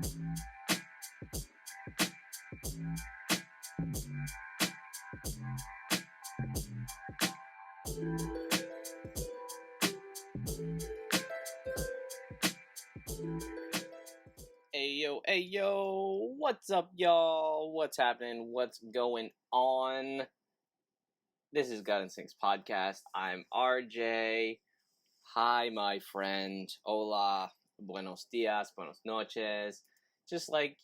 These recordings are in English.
Hey yo, what's up, y'all? What's happening? What's going on? This is God Instincts Podcast. I'm RJ. Hi, my friend. Hola. Buenos dias. Buenos noches. Just like,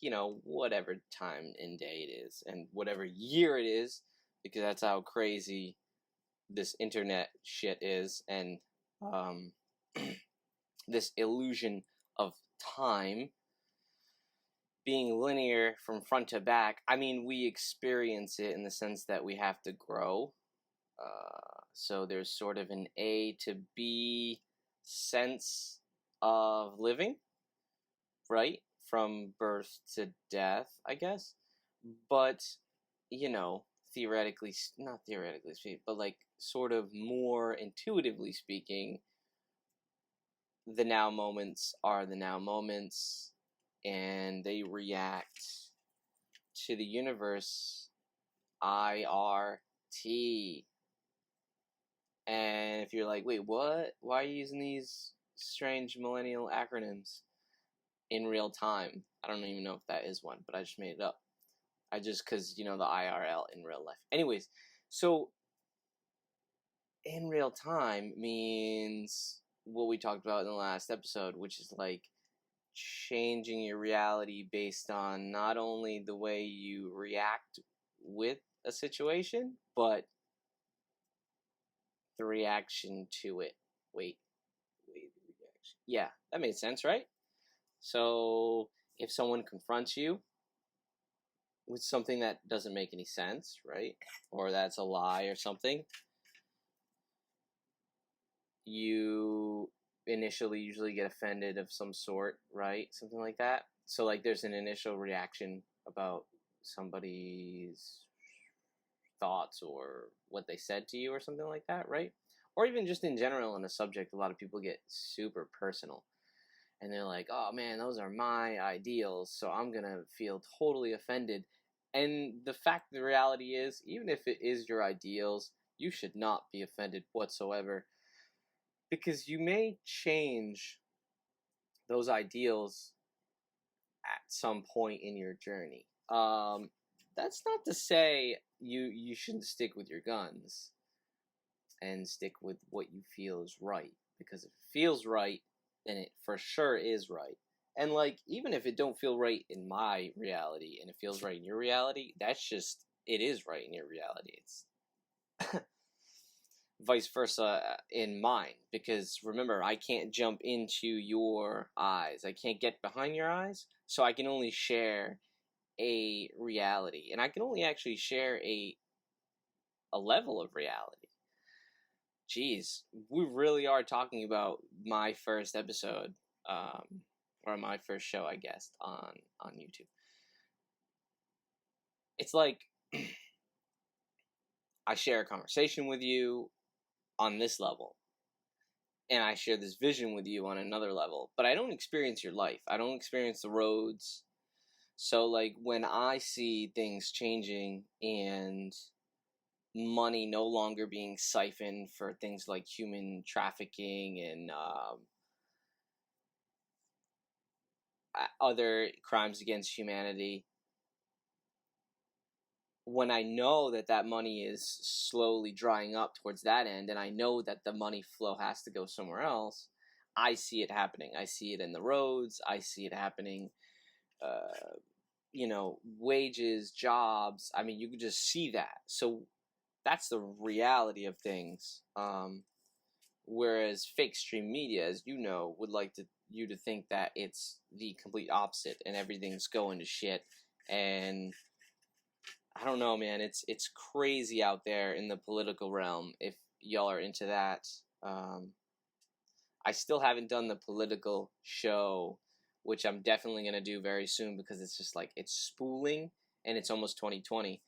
whatever time and day it is, and whatever year it is, because that's how crazy this internet shit is, and this illusion of time being linear from front to back. I mean, we experience it in the sense that we have to grow. So there's sort of an A to B sense of living, right? From birth to death, I guess. But, not theoretically speaking, but like sort of more intuitively speaking, the now moments are the now moments, and they react to the universe IRT. And if you're like, wait, what? Why are you using these strange millennial acronyms in real time? I don't even know if that is one, but I just made it up. Because, the IRL in real life. Anyways, so in real time means what we talked about in the last episode, which is like changing your reality based on not only the way you react with a situation, but the reaction to it. Wait, reaction. Yeah, that made sense, right? So if someone confronts you with something that doesn't make any sense, right? Or that's a lie or something, you initially usually get offended of some sort, right? Something like that. So like there's an initial reaction about somebody's thoughts or what they said to you or something like that, right? Or even just in general on a subject, a lot of people get super personal. And they're like, oh man, those are my ideals, so I'm going to feel totally offended. And the reality is, even if it is your ideals, you should not be offended whatsoever. Because you may change those ideals at some point in your journey. That's not to say you shouldn't stick with your guns and stick with what you feel is right. Because if it feels right, then it for sure is right. And like, even if it don't feel right in my reality and it feels right in your reality, it is right in your reality. It's vice versa in mine, because remember, I can't jump into your eyes. I can't get behind your eyes, so I can only share a reality, and I can only actually share a level of reality. Jeez, we really are talking about my first episode, or my first show, I guess, on YouTube. It's like I share a conversation with you on this level, and I share this vision with you on another level, but I don't experience your life. I don't experience the roads. So like when I see things changing and money no longer being siphoned for things like human trafficking and other crimes against humanity, when I know that money is slowly drying up towards that end, and I know that the money flow has to go somewhere else, I see it happening. I see it in the roads. I see it happening, wages, jobs. I mean, you can just see that. So that's the reality of things. Whereas fake stream media, as you know, would like you to think that it's the complete opposite and everything's going to shit. And I don't know, man. It's crazy out there in the political realm. If y'all are into that, I still haven't done the political show, which I'm definitely gonna do very soon, because it's just like it's spooling and it's almost 2020,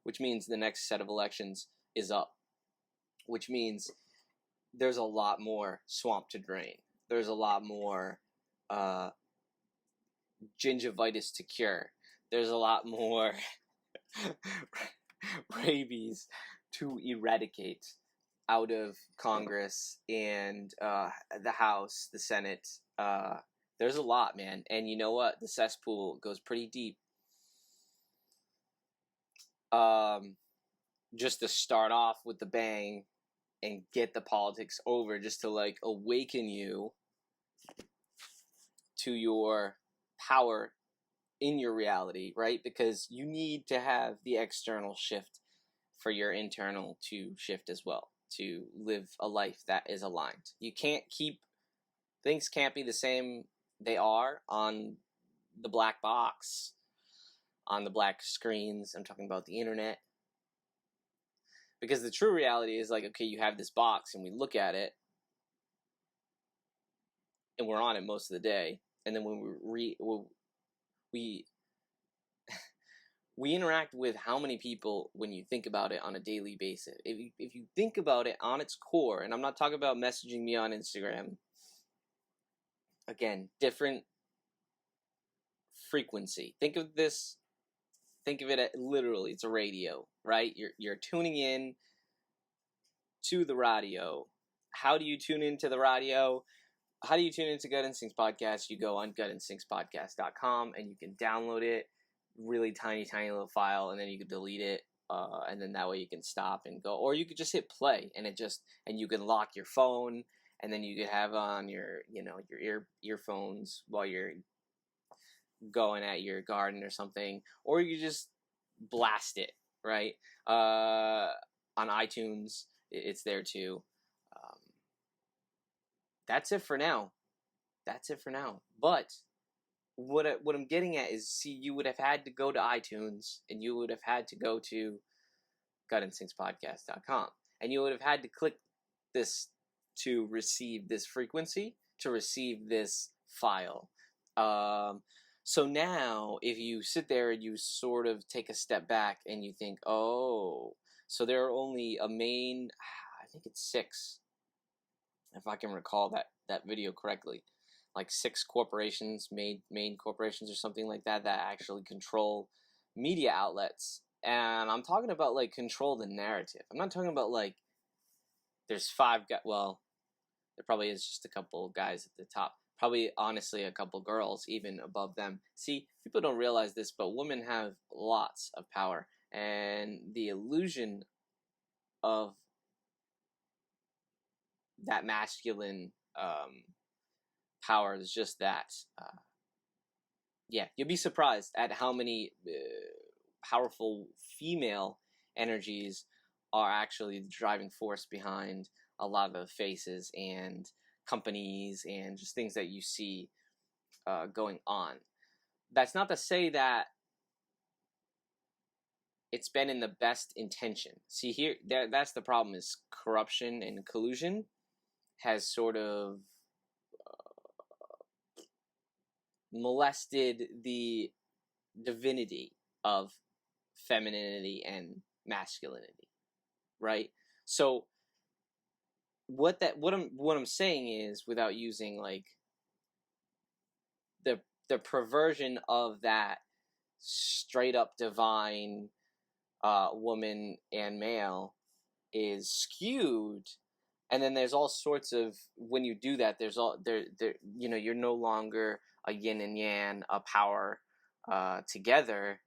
which means the next set of elections is up, which means there's a lot more swamp to drain. There's a lot more gingivitis to cure. There's a lot more rabies to eradicate out of Congress and the House, the Senate. There's a lot, man. And you know what? The cesspool goes pretty deep. Just to start off with the bang and get the politics over, just to like awaken you to your power in your reality, right? Because you need to have the external shift for your internal to shift as well, to live a life that is aligned. You can't keep, things can't be the same they are on the black box, on the black screens. I'm talking about the internet. Because the true reality is like, okay, you have this box and we look at it and we're on it most of the day. And then when we interact with how many people when you think about it on a daily basis. If you think about it on its core, and I'm not talking about messaging me on Instagram, again, different frequency. Think of this, think of it at, literally, it's a radio, right? You're tuning in to the radio. How do you tune into the radio? How do you tune into Gut Instincts Podcast? You go on gutinstinctspodcast.com and you can download it, really tiny little file, and then you can delete it, and then that way you can stop and go, or you could just hit play and and you can lock your phone, and then you could have on your earphones while you're going at your garden or something, or you just blast it, right? On iTunes, it's there too. That's it for now. But what I'm getting at is, see, you would have had to go to iTunes, and you would have had to go to gutinstinctspodcast.com, and you would have had to click this to receive this frequency, to receive this file. So now, if you sit there and you sort of take a step back and you think, oh, so there are only I think it's 6, if I can recall that video correctly, like 6 corporations, main corporations or something like that actually control media outlets. And I'm talking about like control the narrative. I'm not talking about like there's 5 guys. Well, there probably is just a couple guys at the top. Probably, honestly, a couple girls even above them. See, people don't realize this, but women have lots of power. And the illusion of that masculine power is just that. Yeah, you'll be surprised at how many powerful female energies are actually the driving force behind a lot of the faces and companies and just things that you see going on. That's not to say that it's been in the best intention. See, here, that's the problem, is corruption and collusion has sort of molested the divinity of femininity and masculinity, right? So what I'm saying is, without using like the perversion of that straight up divine woman and male is skewed, and then there's all sorts of, when you do that, there's all there you're no longer a yin and yang, a power together.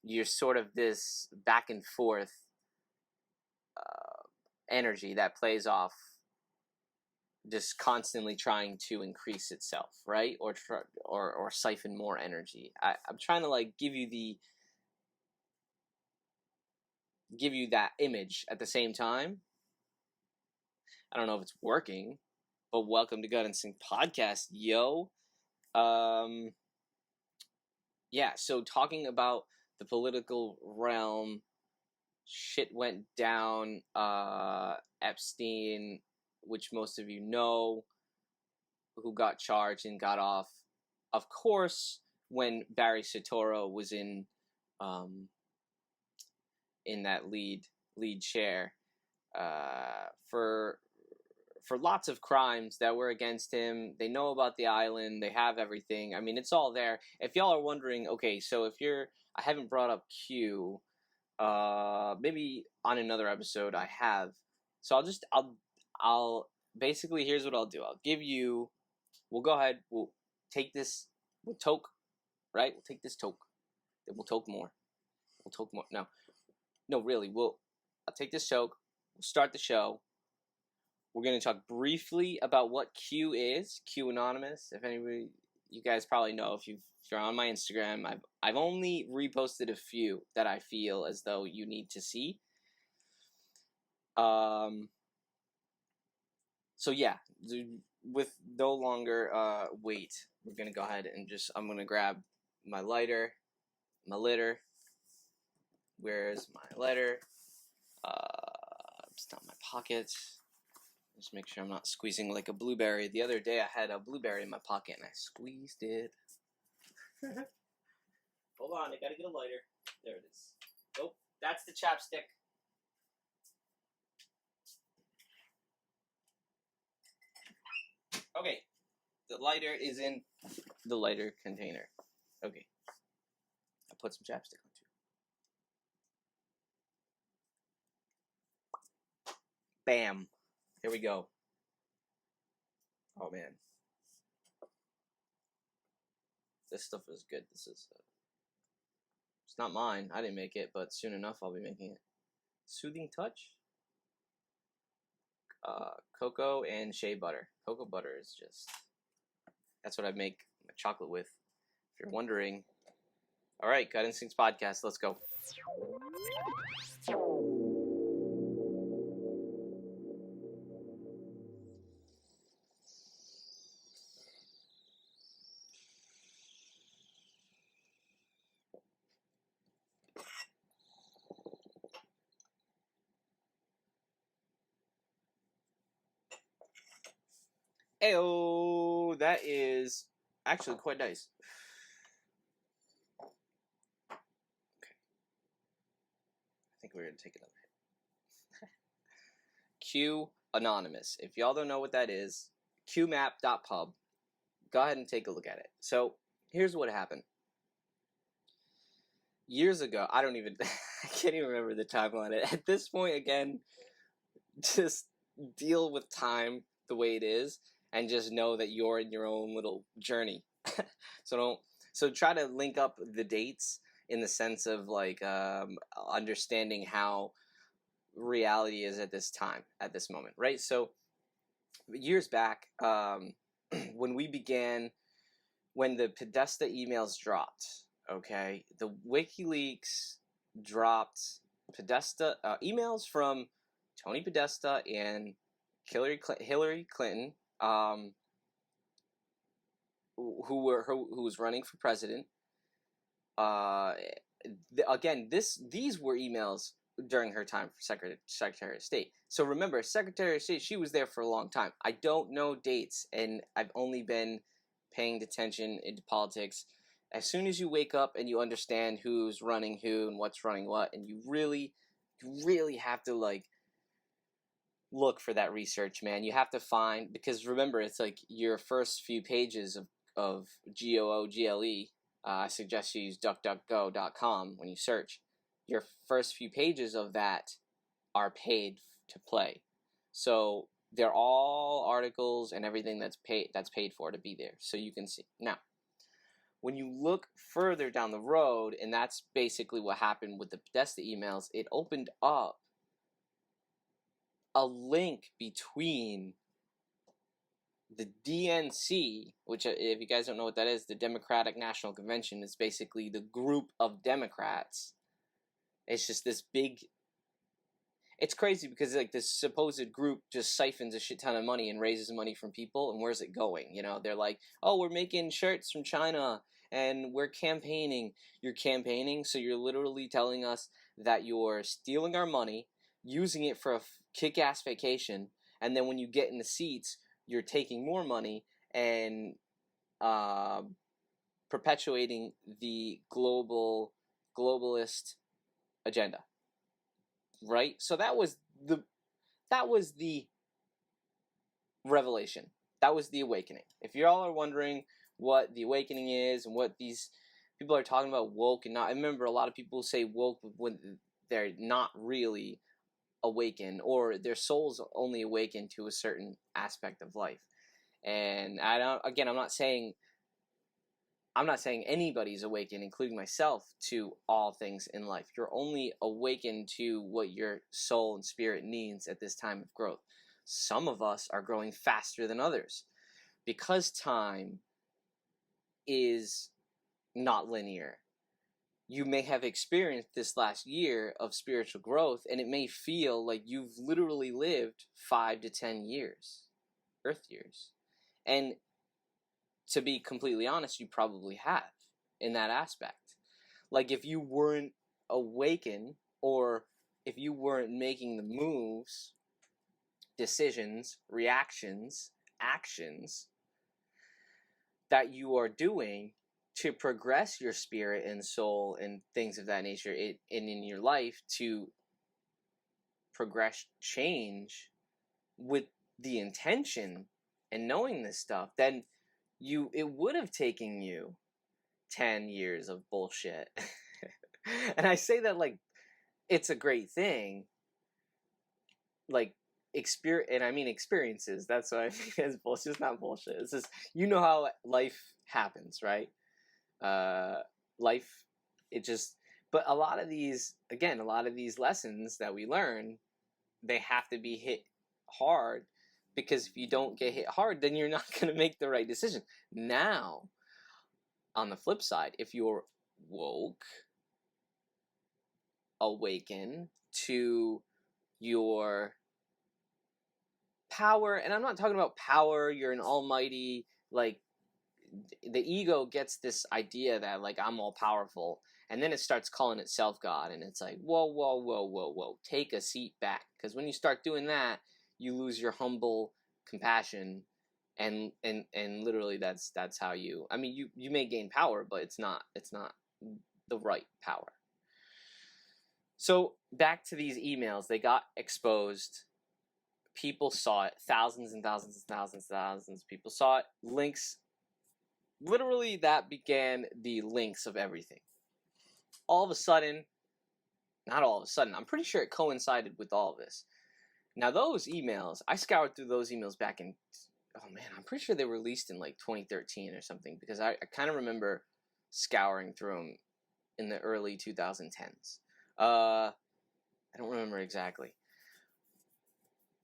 You're sort of this back and forth energy that plays off, just constantly trying to increase itself, right? Or siphon more energy. I'm trying to like give you that image at the same time. I don't know if it's working, but welcome to Gut Instinct Podcast, yo. Yeah, so talking about the political realm, shit went down. Epstein, which most of you know, who got charged and got off, of course, when Barry Soetoro was in that lead chair, for for lots of crimes that were against him. They know about the island. They have everything. I mean, it's all there. If y'all are wondering, okay, so I haven't brought up Q. Maybe on another episode I have. So I'll basically, here's what I'll do. We'll go ahead. We'll take this. We'll toke, right? We'll take this toke. Then we'll toke more. We'll toke more. No, really. I'll take this toke. We'll start the show. We're going to talk briefly about what Q is. Q Anonymous. If anybody, you guys probably know if you're on my Instagram. I've only reposted a few that I feel as though you need to see. So yeah, with no longer wait, we're gonna go ahead and I'm gonna grab my lighter. Where's my lighter? It's not in my pocket. Just make sure I'm not squeezing like a blueberry. The other day I had a blueberry in my pocket and I squeezed it. Hold on, I gotta get a lighter. There it is. Oh, that's the chapstick. Okay, the lighter is in the lighter container. Okay, I put some chapstick on too. Bam. Here we go. Oh man, this stuff is good. It's not mine. I didn't make it, but soon enough I'll be making it. Soothing touch. Cocoa and shea butter. Cocoa butter is that's what I make my chocolate with. If you're wondering. All right, Gut Instincts Podcast. Let's go. Ayo, that is actually quite nice. Okay. I think we're going to take another hit. Q Anonymous. If y'all don't know what that is, qmap.pub. Go ahead and take a look at it. So, here's what happened. Years ago, I can't even remember the timeline. At this point, again, just deal with time the way it is. And just know that you're in your own little journey. So try to link up the dates in the sense of like understanding how reality is at this time, at this moment, right? So years back, when the Podesta emails dropped, okay, the WikiLeaks dropped Podesta emails from Tony Podesta and Hillary Clinton. Who was running for president. Again, these were emails during her time for Secretary of State. So remember, Secretary of State, she was there for a long time. I don't know dates, and I've only been paying attention into politics. As soon as you wake up and you understand who's running who and what's running what, and you really have to like look for that research, man. You have to find, because remember, it's like your first few pages of GOOGLE. I suggest you use duckduckgo.com when you search. Your first few pages of that are paid to play. So they're all articles and everything that's paid for to be there. So you can see. Now, when you look further down the road, and that's basically what happened with the Podesta emails, it opened up a link between the DNC, which, if you guys don't know what that is, the Democratic National Convention is basically the group of Democrats. It's just this big... It's crazy because like this supposed group just siphons a shit ton of money and raises money from people, and where's it going? You know, they're like, oh, we're making shirts from China, and we're campaigning. You're campaigning, so you're literally telling us that you're stealing our money, using it for a kick-ass vacation, and then when you get in the seats, you're taking more money and perpetuating the globalist agenda, right? So that was the revelation. That was the awakening. If y'all are wondering what the awakening is and what these people are talking about woke and not, I remember a lot of people say woke when they're not really awakened, or their souls only awaken to a certain aspect of life. And I'm not saying anybody's awakened, including myself, to all things in life. You're only awakened to what your soul and spirit needs at this time of growth. Some of us are growing faster than others because time is not linear. You may have experienced this last year of spiritual growth, and it may feel like you've literally lived 5 to 10 years, Earth years. And to be completely honest, you probably have in that aspect. Like if you weren't awakened, or if you weren't making the moves, decisions, reactions, actions that you are doing to progress your spirit and soul and things of that nature and in your life, to progress change with the intention and knowing this stuff, then it would have taken you 10 years of bullshit. And I say that like it's a great thing, like experiences. That's what I mean. It's bullshit. It's not bullshit. It's just, you know how life happens, right? Life, it just, but a lot of these lessons that we learn, they have to be hit hard, because if you don't get hit hard, then you're not going to make the right decision. Now, on the flip side, if you're woke, awaken to your power, and I'm not talking about power, you're an almighty, like, the ego gets this idea that, like, I'm all powerful, and then it starts calling itself God, and it's like, whoa, take a seat back, because when you start doing that, you lose your humble compassion, and literally that's how you may gain power, but it's not the right power. So back to these emails, they got exposed. People saw it. Thousands and thousands and thousands and thousands of people saw it. Links. Literally, that began the links of everything. All of a sudden, not all of a sudden, I'm pretty sure it coincided with all of this. Now, those emails, I scoured through those emails back in, I'm pretty sure they were released in like 2013 or something, because I kind of remember scouring through them in the early 2010s. I don't remember exactly.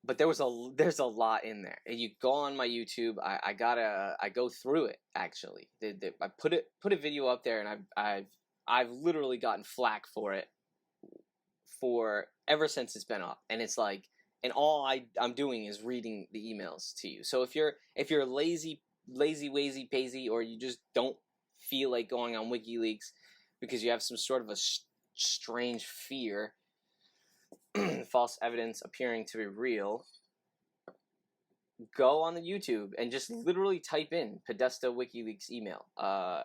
But there's a lot in there, and you go on my YouTube. I go through it actually. I put a video up there, and I've literally gotten flack for it for ever since it's been up, and it's like, and all I'm doing is reading the emails to you. So if you're lazy wazy pazy, or you just don't feel like going on WikiLeaks because you have some sort of a strange fear, false evidence appearing to be real, go on the YouTube and just literally type in Podesta WikiLeaks email,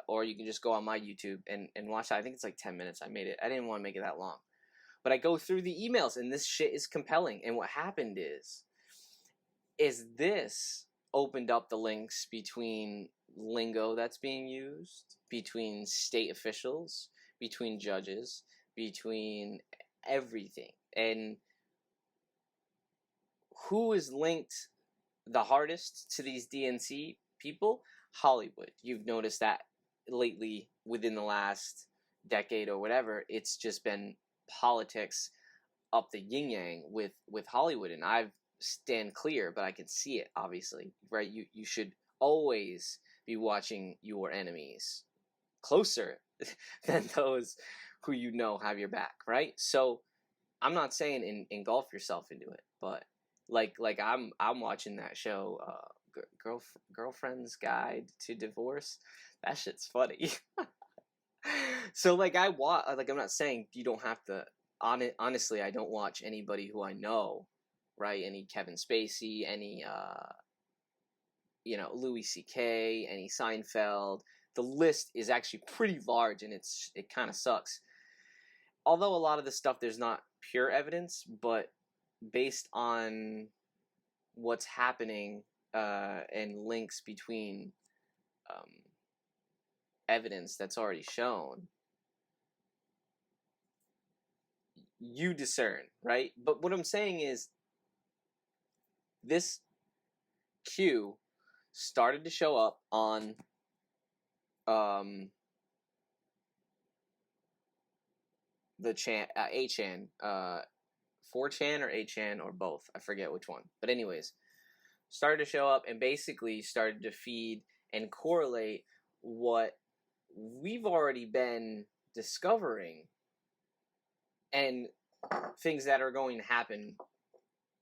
or you can just go on my YouTube and watch that. I think it's like 10 minutes. I didn't want to make it that long, but I go through the emails, and this shit is compelling. And what happened is this opened up the links between lingo that's being used, between state officials, between judges, between everything. And who is linked the hardest to these DNC people? Hollywood. You've noticed that lately, within the last decade or whatever, it's just been politics up the yin yang with Hollywood. And I stand clear, but I can see it, obviously, right? You should always be watching your enemies closer than those who you know have your back, right? So I'm not saying engulf yourself into it, but like I'm watching that show, Girlfriend's Guide to Divorce. That shit's funny. So like I'm not saying you don't have to. Honestly, I don't watch anybody who I know, right? Any Kevin Spacey, any Louis C.K., any Seinfeld. The list is actually pretty large, and it kind of sucks. Although a lot of the stuff, there's not pure evidence, but based on what's happening and links between evidence that's already shown, you discern, right? But what I'm saying is, this Q started to show up on the 8chan, 4chan or 8chan or both. I forget which one. But anyways, started to show up and basically started to feed and correlate what we've already been discovering and things that are going to happen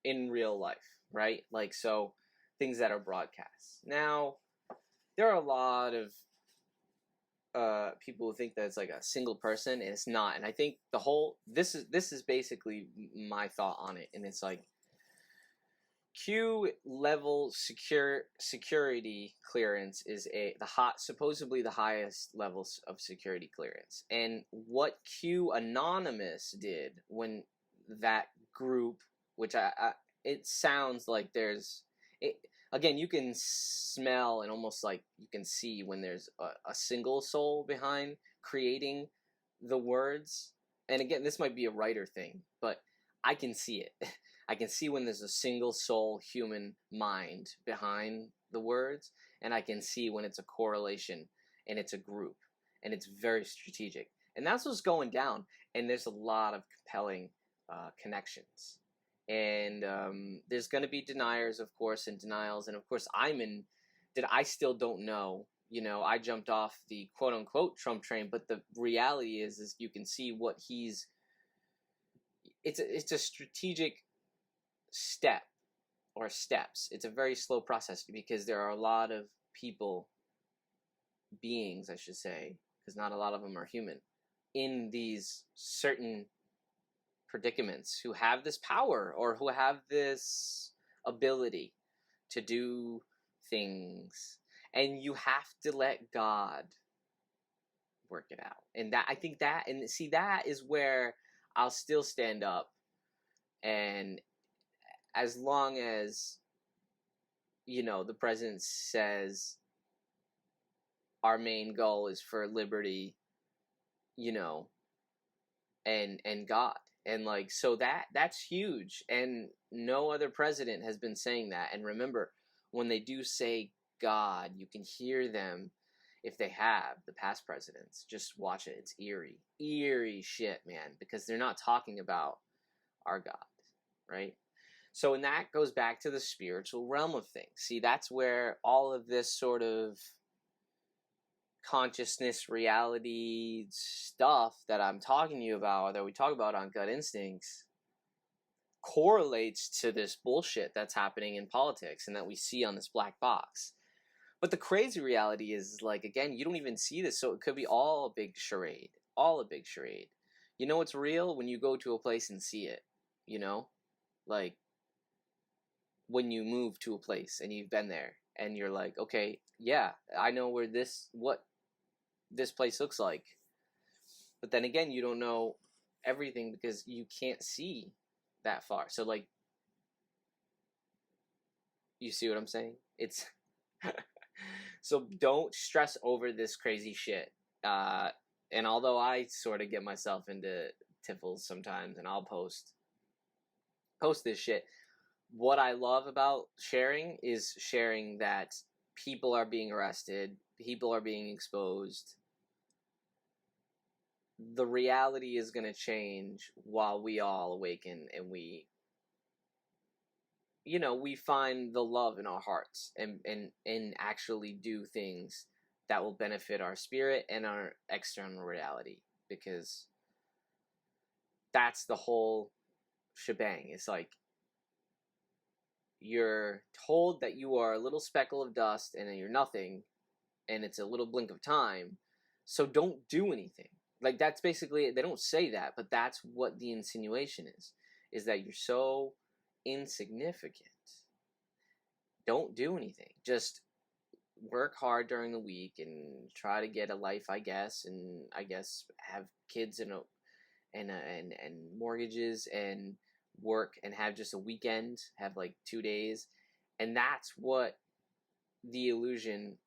in real life, right? Like, so things that are broadcast. Now, there are a lot of people who think that it's like a single person, and it's not. And I think this is basically my thought on it, and it's like, Q level security clearance is supposedly the highest levels of security clearance. And what Q Anonymous did when that group, which it sounds like again, you can smell and almost like you can see when there's a single soul behind creating the words. And again, this might be a writer thing, but I can see it. I can see when there's a single soul human mind behind the words, and I can see when it's a correlation and it's a group and it's very strategic. And that's what's going down. And there's a lot of compelling connections. And there's going to be deniers, of course, and denials. And of course, I still don't know. You know, I jumped off the quote unquote Trump train, but the reality is you can see what it's a strategic step or steps. It's a very slow process because there are a lot of beings, I should say, because not a lot of them are human, in these certain predicaments who have this power or who have this ability to do things. And you have to let God work it out. And I think that is where I'll still stand up. And as long as, the president says our main goal is for liberty, and God. And like, so that's huge. And no other president has been saying that. And remember, when they do say God, you can hear them. If they have, the past presidents, just watch it. It's eerie shit, man, because they're not talking about our God, right? So, and that goes back to the spiritual realm of things. See, that's where all of this sort of consciousness, reality stuff that I'm talking to you about, that we talk about on Gut Instincts, correlates to this bullshit that's happening in politics and that we see on this black box. But the crazy reality is, like, again, you don't even see this, so it could be all a big charade. All a big charade. You know what's real? When you go to a place and see it, Like, when you move to a place and you've been there and you're like, okay, yeah, I know what this place looks like. But then again, you don't know everything because you can't see that far. So, like, you see what I'm saying? It's so don't stress over this crazy shit. And although I sort of get myself into tiffles sometimes, and I'll post this shit, what I love about sharing is sharing that people are being arrested, people are being exposed. The reality is going to change while we all awaken and we find the love in our hearts and actually do things that will benefit our spirit and our external reality, because that's the whole shebang. It's like, you're told that you are a little speckle of dust and that you're nothing, and it's a little blink of time, so don't do anything. Like, that's basically, they don't say that, but that's what the insinuation is that you're so insignificant. Don't do anything. Just work hard during the week and try to get a life, I guess, and I guess have kids and mortgages and work and have just a weekend, have like 2 days, And that's what the illusion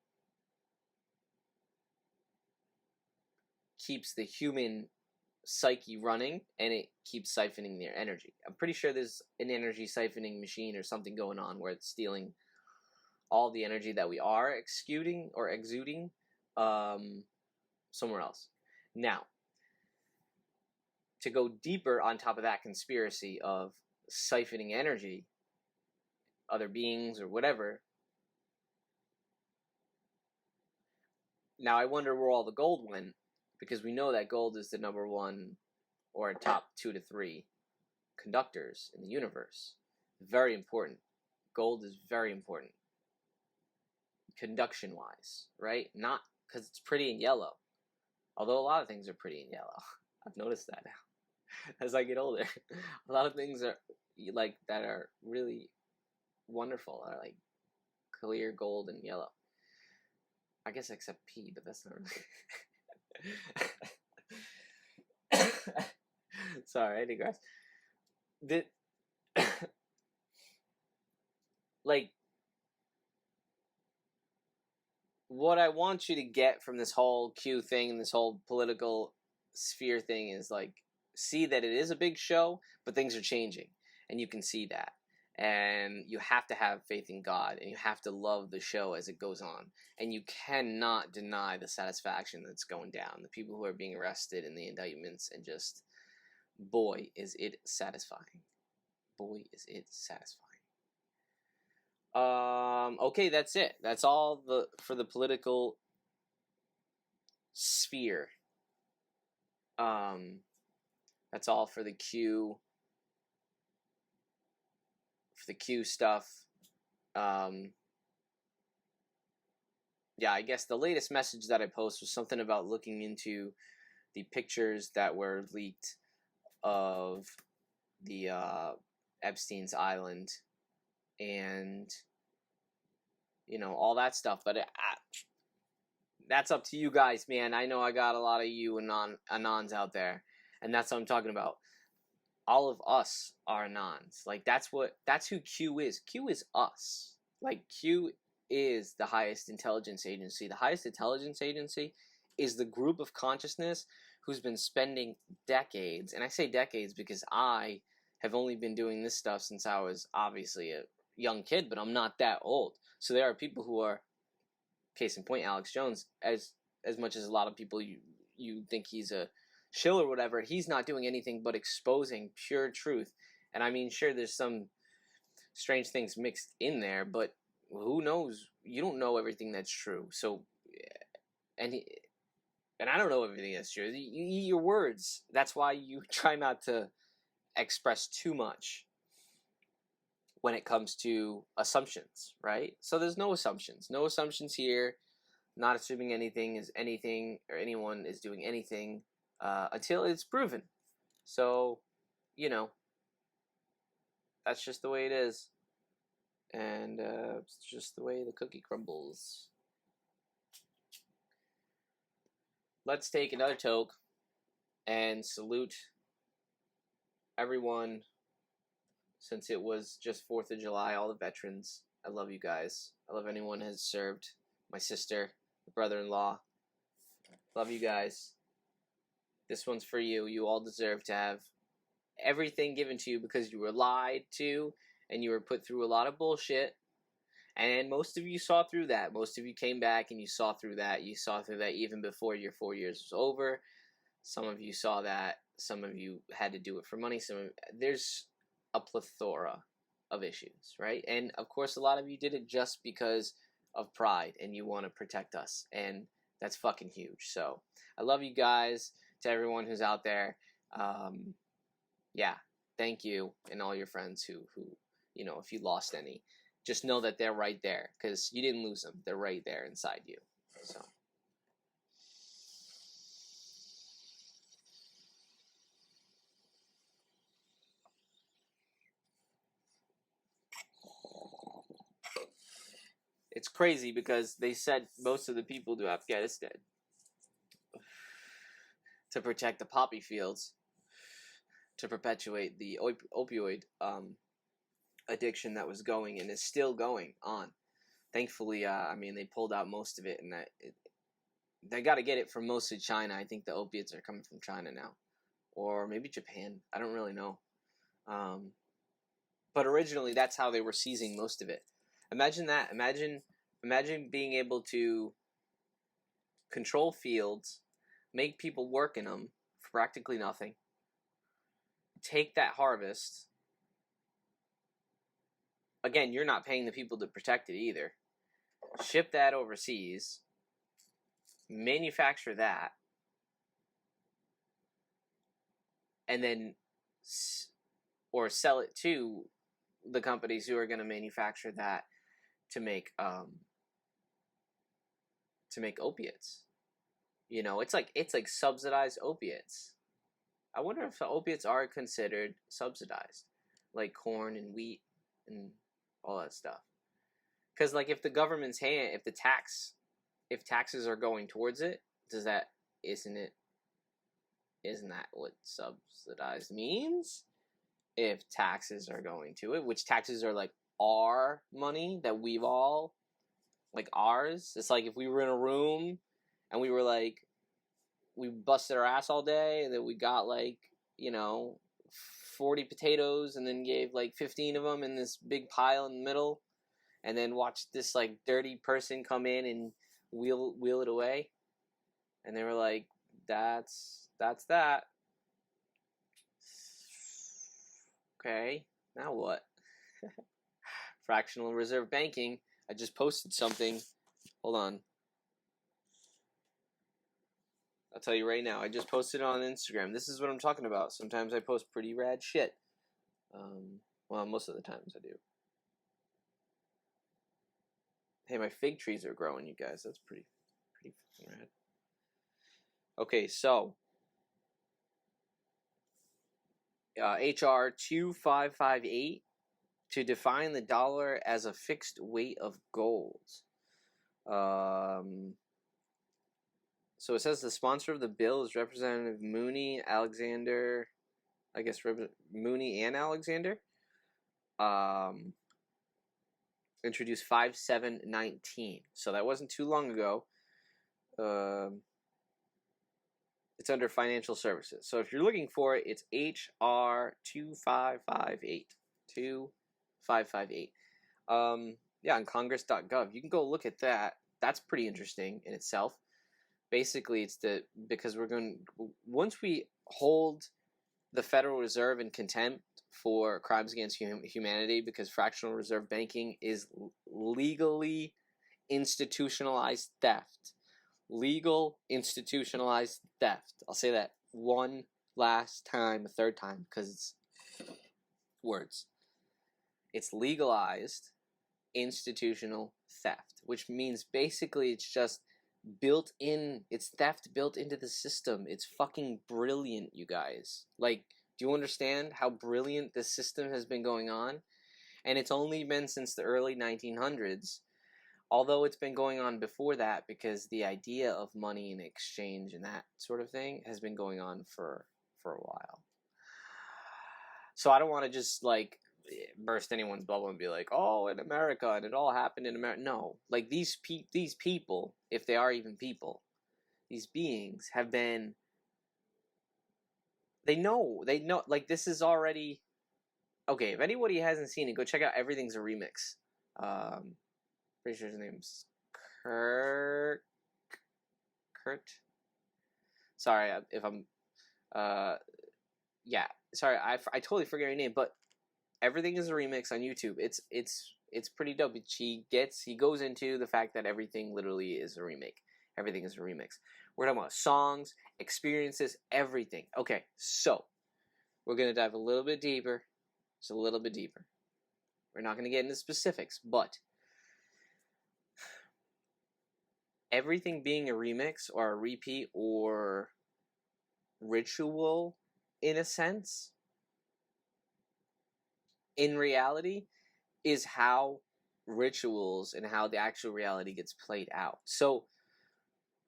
keeps the human psyche running, and it keeps siphoning their energy. I'm pretty sure there's an energy siphoning machine or something going on where it's stealing all the energy that we are exuding somewhere else. Now, to go deeper on top of that conspiracy of siphoning energy, other beings or whatever, now I wonder where all the gold went, because we know that gold is the number one or top 2 to 3 conductors in the universe. Very important. Gold is very important. Conduction wise, right? Not because it's pretty in yellow. Although a lot of things are pretty in yellow. I've noticed that now. As I get older. A lot of things are like that are really wonderful are like clear gold and yellow. I guess except pee, but that's not really. Sorry, I digress. Like, what I want you to get from this whole Q thing and this whole political sphere thing is, like, see that it is a big show, but things are changing, and you can see that. And you have to have faith in God, and you have to love the show as it goes on. And you cannot deny the satisfaction that's going down. The people who are being arrested and the indictments, and just, boy, is it satisfying. Boy, is it satisfying. Okay, that's it. That's all for the political sphere. That's all for the Q stuff. Yeah, I guess the latest message that I posted was something about looking into the pictures that were leaked of the Epstein's Island and, you know, all that stuff. But that's up to you guys, man. I know I got a lot of you Anons out there, and that's what I'm talking about. All of us are Anons. Like, that's who Q is. Q is us. Like, Q is the highest intelligence agency. The highest intelligence agency is the group of consciousness who's been spending decades, and I say decades because I have only been doing this stuff since I was obviously a young kid, but I'm not that old. So there are people who are, case in point, Alex Jones, as much as a lot of people you think he's a shill or whatever, he's not doing anything but exposing pure truth. And I mean, sure, there's some strange things mixed in there, but who knows? You don't know everything that's true. So, and I don't know everything that's true. You eat your words. That's why you try not to express too much when it comes to assumptions, right? So there's no assumptions. No assumptions here. Not assuming anything is anything or anyone is doing anything until it's proven. So, you know, that's just the way it is. And it's just the way the cookie crumbles. Let's take another toke and salute everyone, since it was just 4th of July, all the veterans. I love you guys. I love anyone who has served. My sister, my brother-in-law. Love you guys. This one's for you. You all deserve to have everything given to you because you were lied to and you were put through a lot of bullshit. And most of you saw through that. Most of you came back and you saw through that. You saw through that even before your 4 years was over. Some of you saw that. Some of you had to do it for money. There's a plethora of issues, right? And of course, a lot of you did it just because of pride and you want to protect us. And that's fucking huge. So I love you guys. To everyone who's out there, yeah, thank you, and all your friends who, you know, if you lost any, just know that they're right there, because you didn't lose them. They're right there inside you. So. It's crazy because they sent most of the people to Afghanistan to protect the poppy fields, to perpetuate the opioid addiction that was going and is still going on. Thankfully, I mean, they pulled out most of it, and they got to get it from mostly China. I think the opiates are coming from China now, or maybe Japan. I don't really know. But originally, that's how they were seizing most of it. Imagine that. Imagine being able to control fields, make people work in them for practically nothing, take that harvest. Again, you're not paying the people to protect it either. Ship that overseas, manufacture that, and then or sell it to the companies who are going to manufacture that to make opiates. You know, it's like subsidized opiates. I wonder if the opiates are considered subsidized, like corn and wheat and all that stuff. Because like if the government's hand, if taxes are going towards it, isn't that what subsidized means? If taxes are going to it, which taxes are like our money that we've all, like ours. It's like if we were in a room and we were like, we busted our ass all day and then we got like, 40 potatoes and then gave like 15 of them in this big pile in the middle and then watched this like dirty person come in and wheel it away. And they were like, that's that. Okay, now what? Fractional reserve banking. I just posted something. Hold on. I'll tell you right now. I just posted it on Instagram. This is what I'm talking about. Sometimes I post pretty rad shit. Well, most of the times I do. Hey, my fig trees are growing, you guys. That's pretty fucking rad. Okay, so HR 2558 to define the dollar as a fixed weight of gold. So it says the sponsor of the bill is Representative Mooney Alexander. I guess Mooney and Alexander. Introduced 5719. So that wasn't too long ago. It's under financial services. So if you're looking for it, it's HR 2558. 2558. Yeah, on congress.gov. You can go look at that. That's pretty interesting in itself. Basically, because once we hold the Federal Reserve in contempt for crimes against humanity, because fractional reserve banking is legally institutionalized theft. Legal institutionalized theft. I'll say that one last time, a third time, because it's words. It's legalized institutional theft, which means basically it's just it's theft built into the system. It's fucking brilliant, you guys. Like, do you understand how brilliant this system has been going on? And it's only been since the early 1900s, although it's been going on before that, because the idea of money and exchange and that sort of thing has been going on for a while. So I don't want to just like burst anyone's bubble and be like, oh, in America, and it all happened in America. No, like these people, if they are even people, these beings have been. They know, like this is already okay. If anybody hasn't seen it, go check out Everything's a Remix. Pretty sure his name's Kurt. Sorry if I'm. Yeah. Sorry, I totally forget your name, but Everything is a Remix on YouTube. It's pretty dope. He goes into the fact that everything literally is a remake. Everything is a remix. We're talking about songs, experiences, everything. Okay, so we're gonna dive a little bit deeper. Just a little bit deeper. We're not gonna get into specifics, but everything being a remix or a repeat or ritual, in a sense, in reality, is how rituals and how the actual reality gets played out. So,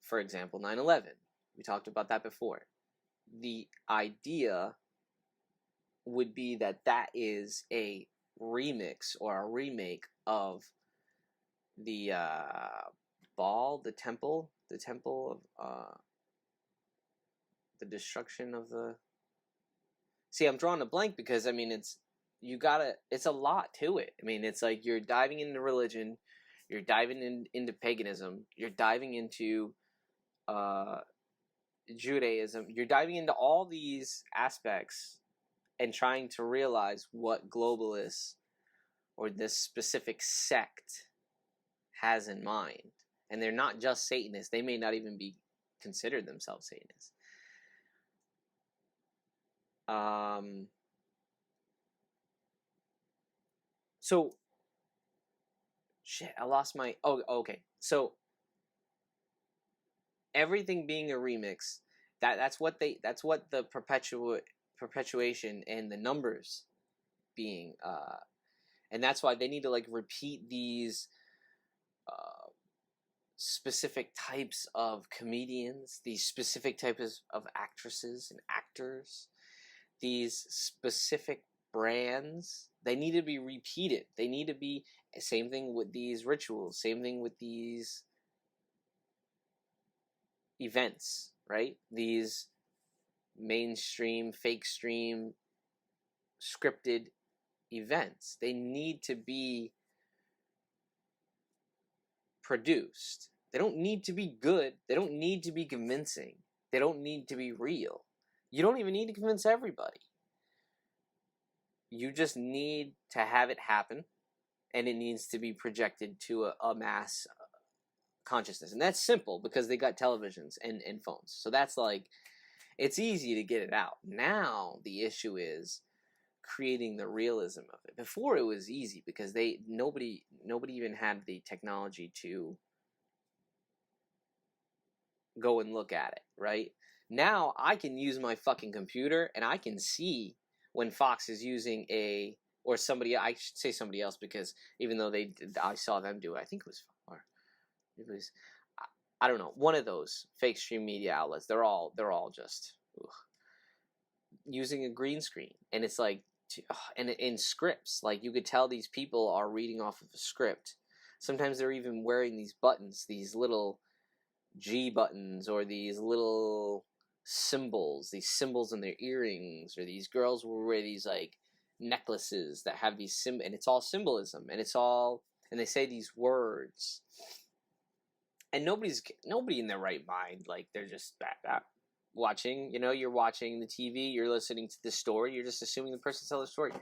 for example, 9/11. We talked about that before. The idea would be that is a remix or a remake of the the temple of the destruction of the. See, I'm drawing a blank because I mean it's a lot to it. I mean, it's like you're diving into religion, you're diving into paganism, you're diving into Judaism, you're diving into all these aspects and trying to realize what globalists or this specific sect has in mind. And they're not just Satanists. They may not even be considered themselves Satanists. So, shit, I lost my... Oh, okay. So, everything being a remix, that's what the perpetuation and the numbers being... and that's why they need to, like, repeat these... specific types of comedians, these specific types of actresses and actors, these specific brands, they need to be repeated. They need to be, same thing with these rituals, same thing with these events, right? These mainstream, fake stream, scripted events. They need to be produced. They don't need to be good. They don't need to be convincing. They don't need to be real. You don't even need to convince everybody. You just need to have it happen, and it needs to be projected to a mass consciousness. And that's simple because they got televisions and phones. So that's like, it's easy to get it out. Now the issue is creating the realism of it. Before it was easy because nobody even had the technology to go and look at it, right? Now I can use my fucking computer and I can see when Fox is using or somebody, I should say somebody else because even though I saw them do it, I think it was I don't know, one of those fake stream media outlets. They're all just using a green screen, and it's like, and in scripts, like you could tell these people are reading off of a script. Sometimes they're even wearing these buttons, these little G buttons, or these little these symbols in their earrings, or these girls will wear these like necklaces that have these and it's all symbolism, and they say these words, and nobody in their right mind, like they're just watching, you're watching the TV, you're listening to the story, you're just assuming the person tells the story.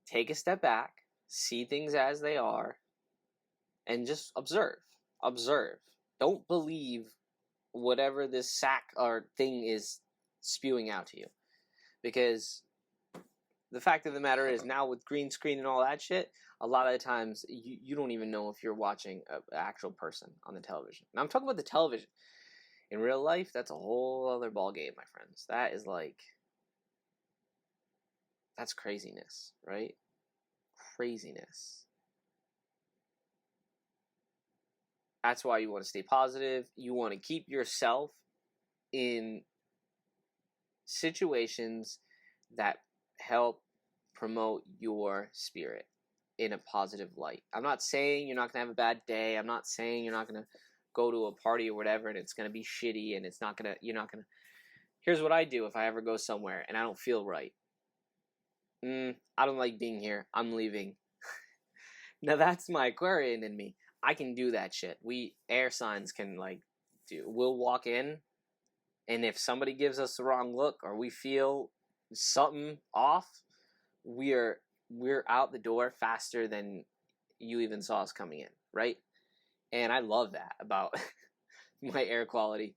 Take a step back, see things as they are, and just observe. Don't believe whatever this sack or thing is spewing out to you, because the fact of the matter is, now with green screen and all that shit, a lot of the times you don't even know if you're watching an actual person on the television. Now I'm talking about the television. In real life, that's a whole other ball game, my friends. That is like, that's craziness, right? Craziness. That's why you want to stay positive. You want to keep yourself in situations that help promote your spirit in a positive light. I'm not saying you're not going to have a bad day. I'm not saying you're not going to go to a party or whatever and it's going to be shitty and you're not going to. Here's what I do if I ever go somewhere and I don't feel right. I don't like being here. I'm leaving. Now that's my Aquarian in me. I can do that shit. We air signs can we'll walk in, and if somebody gives us the wrong look or we feel something off, we're out the door faster than you even saw us coming in, right? And I love that about my air quality.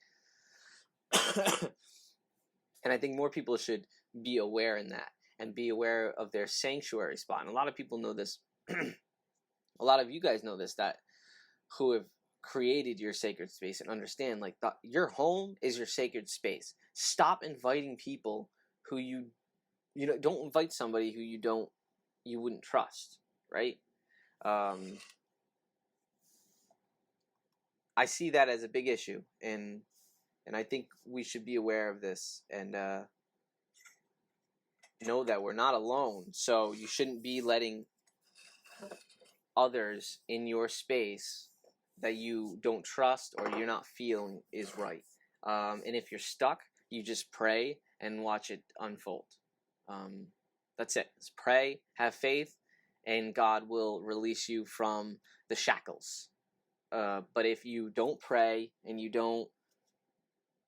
And I think more people should be aware in that and be aware of their sanctuary spot. And a lot of people know this. A lot of you guys know this, that who have created your sacred space and understand your home is your sacred space. Stop inviting people who don't invite somebody who you wouldn't trust, right? I see that as a big issue, and I think we should be aware of this and know that we're not alone. So you shouldn't be letting others in your space that you don't trust or you're not feeling is right. And if you're stuck, you just pray and watch it unfold. That's it. Just pray, have faith, and God will release you from the shackles. But if you don't pray and you don't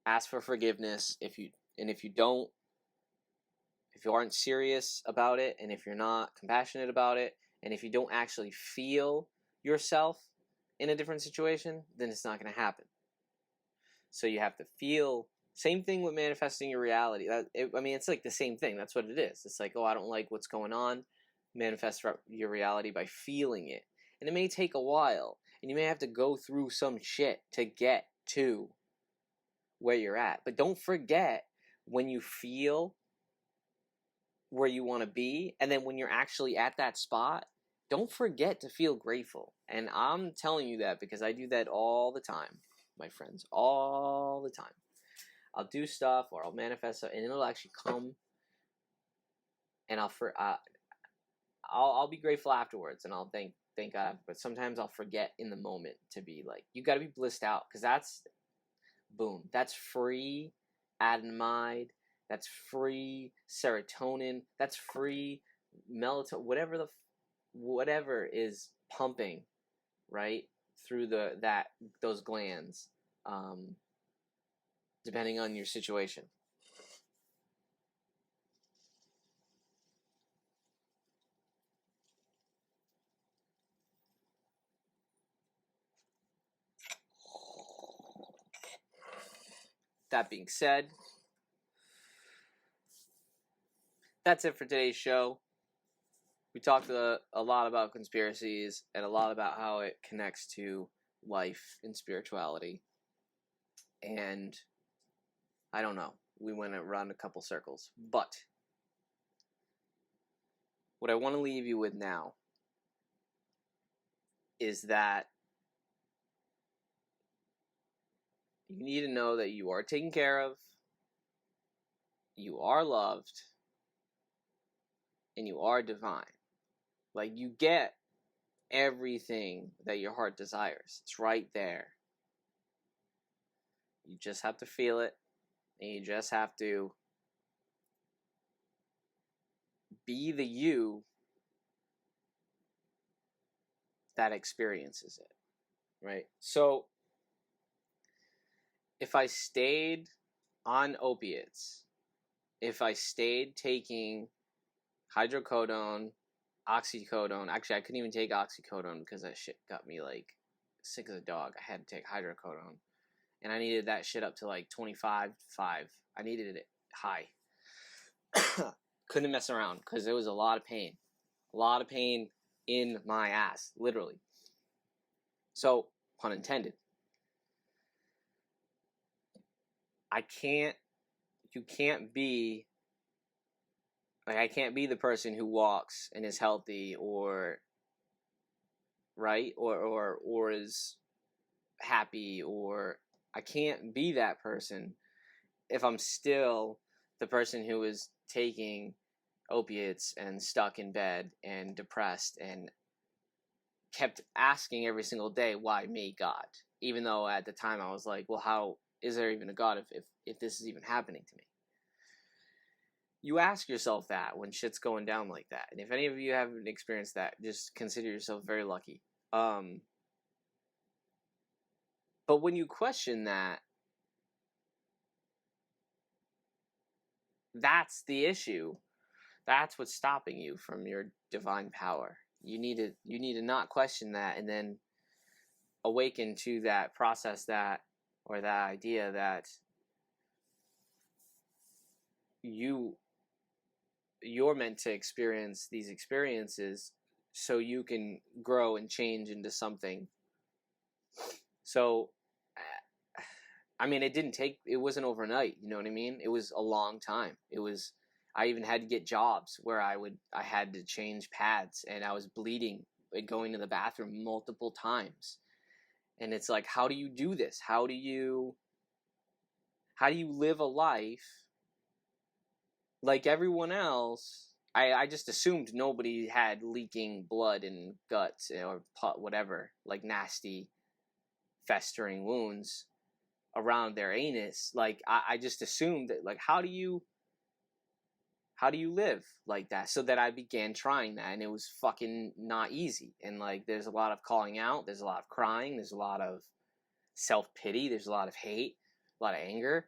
ask for forgiveness, if you aren't serious about it, and if you're not compassionate about it, and if you don't actually feel yourself in a different situation, then it's not going to happen. So you have to feel. Same thing with manifesting your reality. It's like the same thing. That's what it is. It's like, oh, I don't like what's going on. Manifest your reality by feeling it. And it may take a while. And you may have to go through some shit to get to where you're at. But don't forget, when you feel where you want to be, and then when you're actually at that spot, don't forget to feel grateful. And I'm telling you that because I do that all the time, my friends, all the time. I'll do stuff or I'll manifest it, and it'll actually come, and I'll be grateful afterwards, and I'll thank God. But sometimes I'll forget in the moment to be like, you got to be blissed out, because that's free adenine, that's free serotonin, that's free melatonin, whatever is pumping right through those glands. Depending on your situation. That being said, that's it for today's show. We talked a lot about conspiracies and a lot about how it connects to life and spirituality. And I don't know. We went around a couple circles. But what I want to leave you with now is that you need to know that you are taken care of, you are loved, and you are divine. Like, you get everything that your heart desires. It's right there. You just have to feel it, and you just have to be the you that experiences it, right? So, if I stayed on opiates, if I stayed taking hydrocodone, oxycodone, actually I couldn't even take oxycodone because that shit got me like sick as a dog. I had to take hydrocodone, and I needed that shit up to like 25.5. I needed it high. Couldn't mess around because there was a lot of pain in my ass, literally. So, pun intended. I can't be the person who walks and is healthy or right or is happy, or I can't be that person if I'm still the person who is taking opiates and stuck in bed and depressed and kept asking every single day, why me, God? Even though at the time I was like, well, how is there even a God if this is even happening to me? You ask yourself that when shit's going down like that. And if any of you haven't experienced that, just consider yourself very lucky. But when you question that, that's the issue. That's what's stopping you from your divine power. You need to not question that, and then awaken to that, process that, or that idea that you're meant to experience these experiences so you can grow and change into something. So, it wasn't overnight, you know what I mean? It was a long time. I even had to get jobs where I had to change pads, and I was bleeding and going to the bathroom multiple times. And it's like, how do you do this? How do you live a life like everyone else I just assumed nobody had leaking blood and guts or whatever, like nasty festering wounds around their anus. Like I just assumed that, like, how do you live like that? So that I began trying that, and it was fucking not easy. And like, there's a lot of calling out, there's a lot of crying, there's a lot of self-pity, there's a lot of hate, a lot of anger.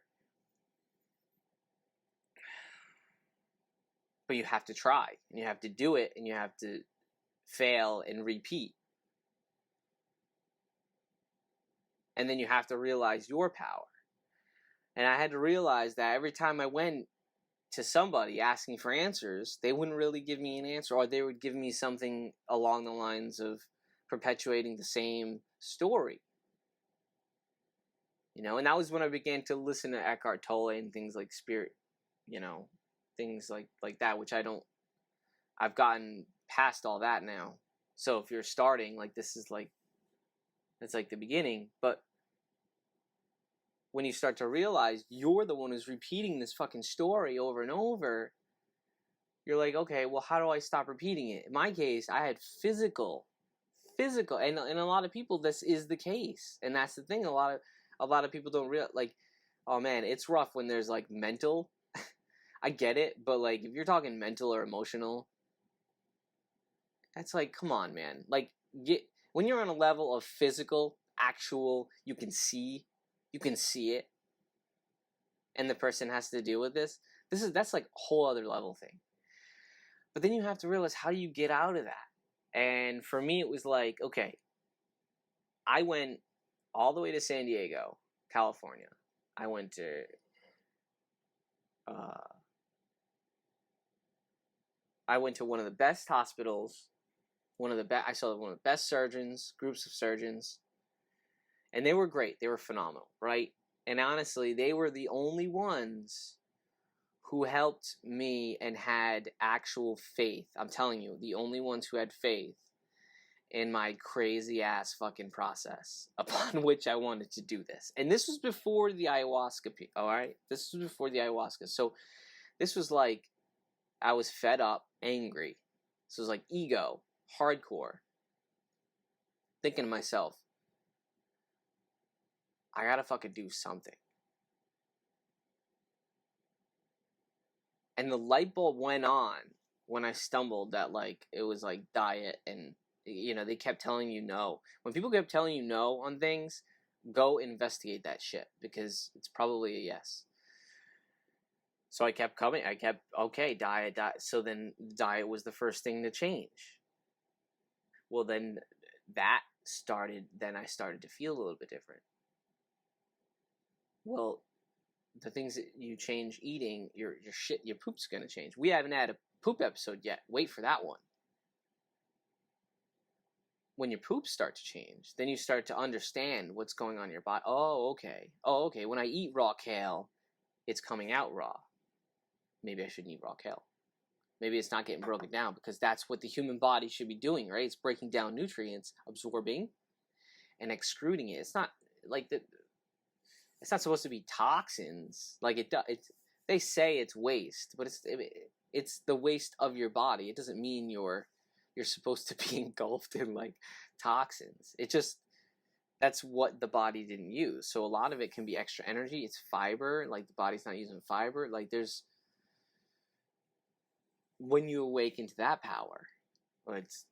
But you have to try, and you have to do it, and you have to fail and repeat. And then you have to realize your power. And I had to realize that every time I went to somebody asking for answers, they wouldn't really give me an answer, or they would give me something along the lines of perpetuating the same story. You know, and that was when I began to listen to Eckhart Tolle and things like spirit, you know, things like that, which I've gotten past all that now. So if you're starting, like, this is like, it's like the beginning. But when you start to realize you're the one who's repeating this fucking story over and over, you're like, okay, well, how do I stop repeating it? In my case, I had physical, and a lot of people, this is the case. And that's the thing. A lot of people don't realize, like, oh man, it's rough when there's like mental. I get it, but like, if you're talking mental or emotional, that's like, come on, man. Like, when you're on a level of physical, actual, you can see it, and the person has to deal with that's like a whole other level thing. But then you have to realize, how do you get out of that? And for me, it was like, okay, I went all the way to San Diego, California. I went to one of the best hospitals, I saw one of the best surgeons, groups of surgeons, and they were great. They were phenomenal, right? And honestly, they were the only ones who helped me and had actual faith. I'm telling you, the only ones who had faith in my crazy ass fucking process upon which I wanted to do this. And this was before the ayahuasca, all right? This was before the ayahuasca. So this was like, I was fed up, angry. This was like ego, hardcore. Thinking to myself, I gotta fucking do something. And the light bulb went on when I stumbled that, like, it was like diet, and, you know, they kept telling you no. When people kept telling you no on things, go investigate that shit, because it's probably a yes. So I kept coming. Okay, diet. So then diet was the first thing to change. Well, then I started to feel a little bit different. Well, the things that you change eating, your poop's going to change. We haven't had a poop episode yet. Wait for that one. When your poops start to change, then you start to understand what's going on in your body. Oh, okay. When I eat raw kale, it's coming out raw. Maybe I shouldn't eat raw kale. Maybe it's not getting broken down, because that's what the human body should be doing, right? It's breaking down nutrients, absorbing, and excreting it. It's not like the. It's not supposed to be toxins. Like they say it's waste, but it's the waste of your body. It doesn't mean you're supposed to be engulfed in like toxins. It just, that's what the body didn't use. So a lot of it can be extra energy. It's fiber. Like, the body's not using fiber. Like, when you awaken to that power,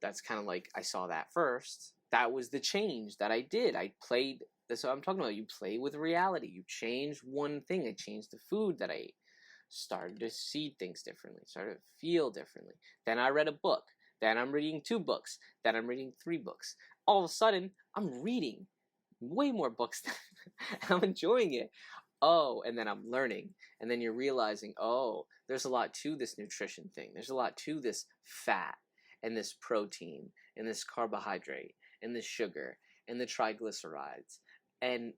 that's kind of like, I saw that first. That was the change that I did. I played. That's what I'm talking about. You play with reality. You change one thing. I changed the food that I ate. Started to see things differently. Started to feel differently. Then I read a book. Then I'm reading 2 books. Then I'm reading 3 books. All of a sudden, I'm reading way more books. I'm enjoying it. Oh, and then I'm learning. And then you're realizing, oh, there's a lot to this nutrition thing. There's a lot to this fat and this protein and this carbohydrate and this sugar and the triglycerides. And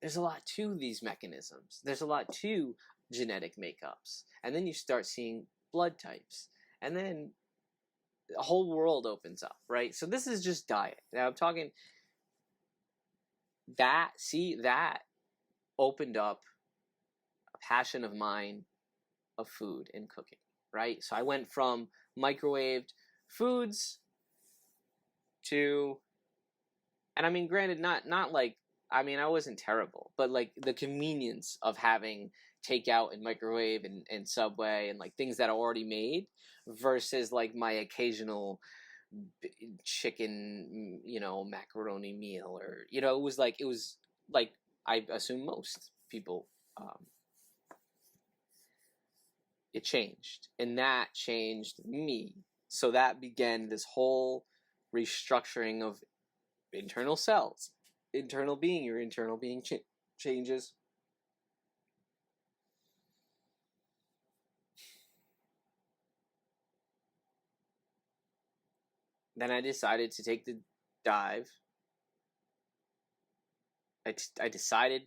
there's a lot to these mechanisms. There's a lot to genetic makeups. And then you start seeing blood types. And then the whole world opens up, right? So this is just diet. Now I'm talking that opened up a passion of mine of food and cooking, right? So I went from microwaved foods to, and I mean, granted, not like, I mean, I wasn't terrible, but like the convenience of having takeout and microwave and Subway and like things that are already made versus like my occasional chicken, macaroni meal, or it was like I assume most people, it changed, and that changed me. So that began this whole restructuring of internal cells, your internal being changes. Then I decided to take the dive. I decided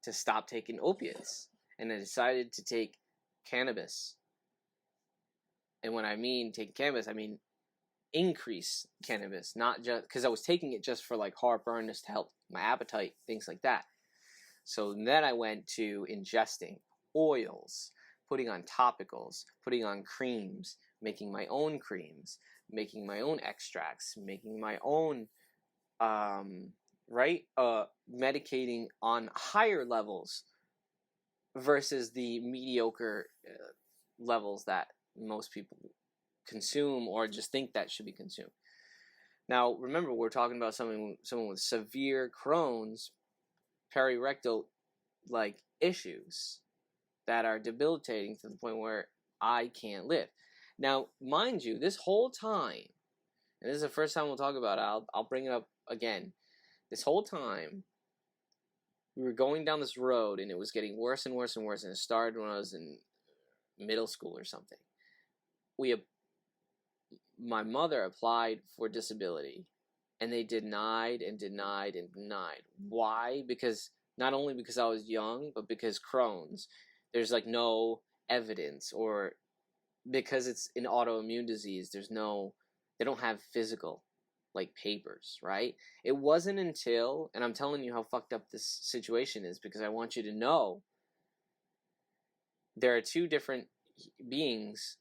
to stop taking opiates, and I decided to take cannabis. And when I mean take cannabis, I mean increase cannabis, not just because I was taking it just for like heartburn, just to help my appetite, things like that. So then I went to ingesting oils, putting on topicals, putting on creams, making my own creams, making my own extracts, making my own, medicating on higher levels versus the mediocre levels that most people consume or just think that should be consumed. Now, remember, we're talking about someone with severe Crohn's, perirectal issues that are debilitating to the point where I can't live. Now, mind you, this whole time, and this is the first time we'll talk about it, I'll bring it up again. This whole time, we were going down this road, and it was getting worse and worse and worse, and it started when I was in middle school or something. My mother applied for disability, and they denied and denied and denied. Why? Because not only because I was young, but because Crohn's, there's no evidence, or because it's an autoimmune disease, they don't have physical papers, right? It wasn't until, and I'm telling you how fucked up this situation is because I want you to know there are two different beings.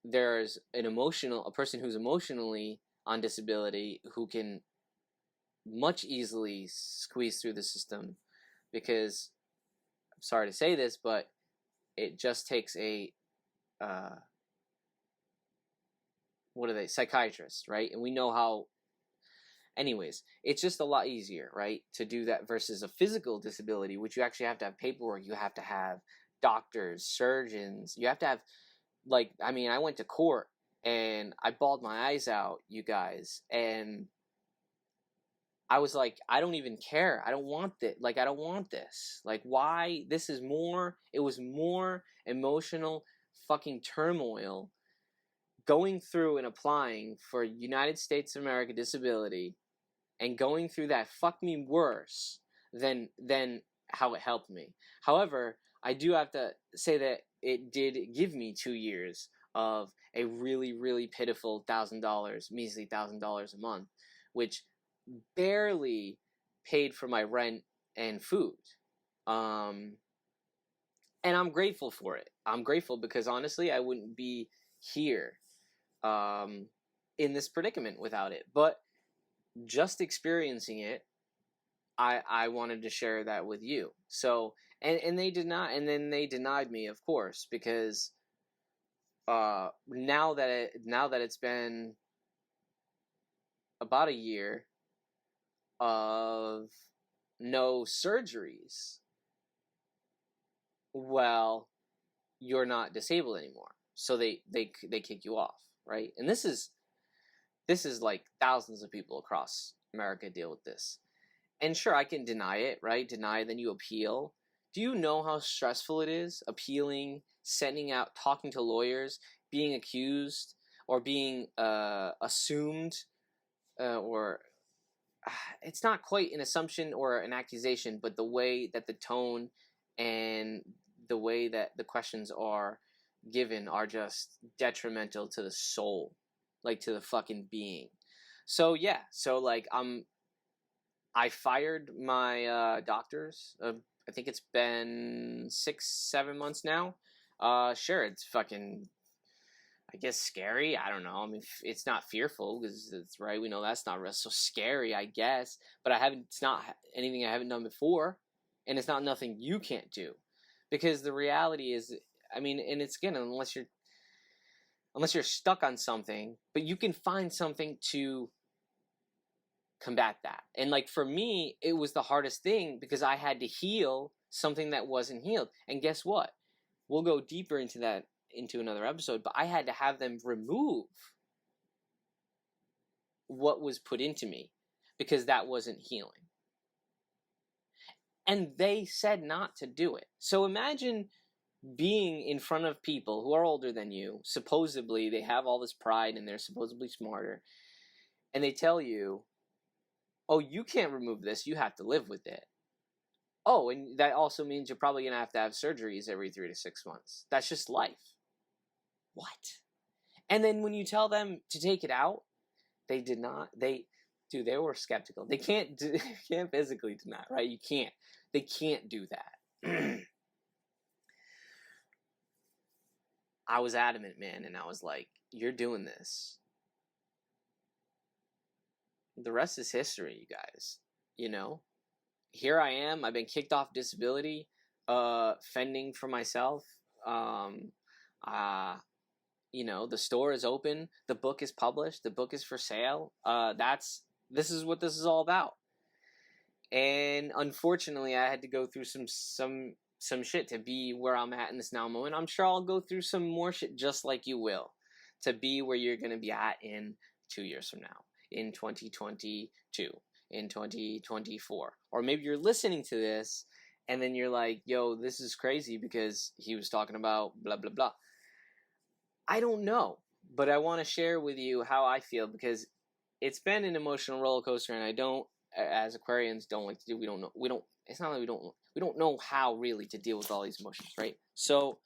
There's a person who's emotionally on disability who can much easily squeeze through the system because, I'm sorry to say this, but it just takes a psychiatrist, right? And we know how, anyways, it's just a lot easier, right, to do that versus a physical disability, which you actually have to have paperwork, you have to have doctors, surgeons, you have to have, I went to court and I bawled my eyes out, you guys, and I was like, I don't even care. I don't want this. I don't want this. Why? It was more emotional fucking turmoil going through and applying for United States of America disability and going through that fucked me worse than how it helped me. However, I do have to say that it did give me 2 years of a really, really pitiful measly $1,000 a month, which barely paid for my rent and food. And I'm grateful for it. I'm grateful because honestly, I wouldn't be here in this predicament without it. But just experiencing it, I wanted to share that with you. So, and they did not, and then they denied me, of course, because now that it's been about a year of no surgeries, well, you're not disabled anymore. So they kick you off, right? And this is thousands of people across America deal with this. And sure, I can deny it, right? Deny, then you appeal. Do you know how stressful it is appealing, sending out, talking to lawyers, being accused, or being assumed, or it's not quite an assumption or an accusation, but the way that the tone and the way that the questions are given are just detrimental to the soul, to the fucking being. So yeah, I fired my doctors. I think it's been 6-7 months now. Sure, it's fucking I guess scary. I don't know. I mean, it's not fearful because it's right. We know that's not real. So scary, I guess. But I haven't. It's not anything I haven't done before, and it's not nothing you can't do, because the reality is, I mean, and it's again, unless you're stuck on something, but you can find something to combat that. And like for me, it was the hardest thing because I had to heal something that wasn't healed. And guess what? We'll go deeper into that into another episode, but I had to have them remove what was put into me because that wasn't healing. And they said not to do it. So imagine being in front of people who are older than you, supposedly they have all this pride and they're supposedly smarter, and they tell you, oh, you can't remove this, you have to live with it. Oh, and that also means you're probably going to have surgeries every 3 to 6 months. That's just life. What? And then when you tell them to take it out, they did not. They were skeptical. They can't physically deny, right? You can't. They can't do that. I was adamant, man, and I was like, you're doing this. The rest is history, you guys. You know? Here I am. I've been kicked off disability, fending for myself. You know, the store is open. The book is published. The book is for sale. This is what this is all about. And unfortunately, I had to go through some shit to be where I'm at in this now moment. I'm sure I'll go through some more shit just like you will to be where you're going to be at in 2 years from now, in 2022, in 2024. Or maybe you're listening to this and then you're like, yo, this is crazy because he was talking about blah, blah, blah. I don't know, but I want to share with you how I feel because it's been an emotional roller coaster, and I don't, as Aquarians, don't like to do. We don't know. It's not that we don't know how really to deal with all these emotions, right? So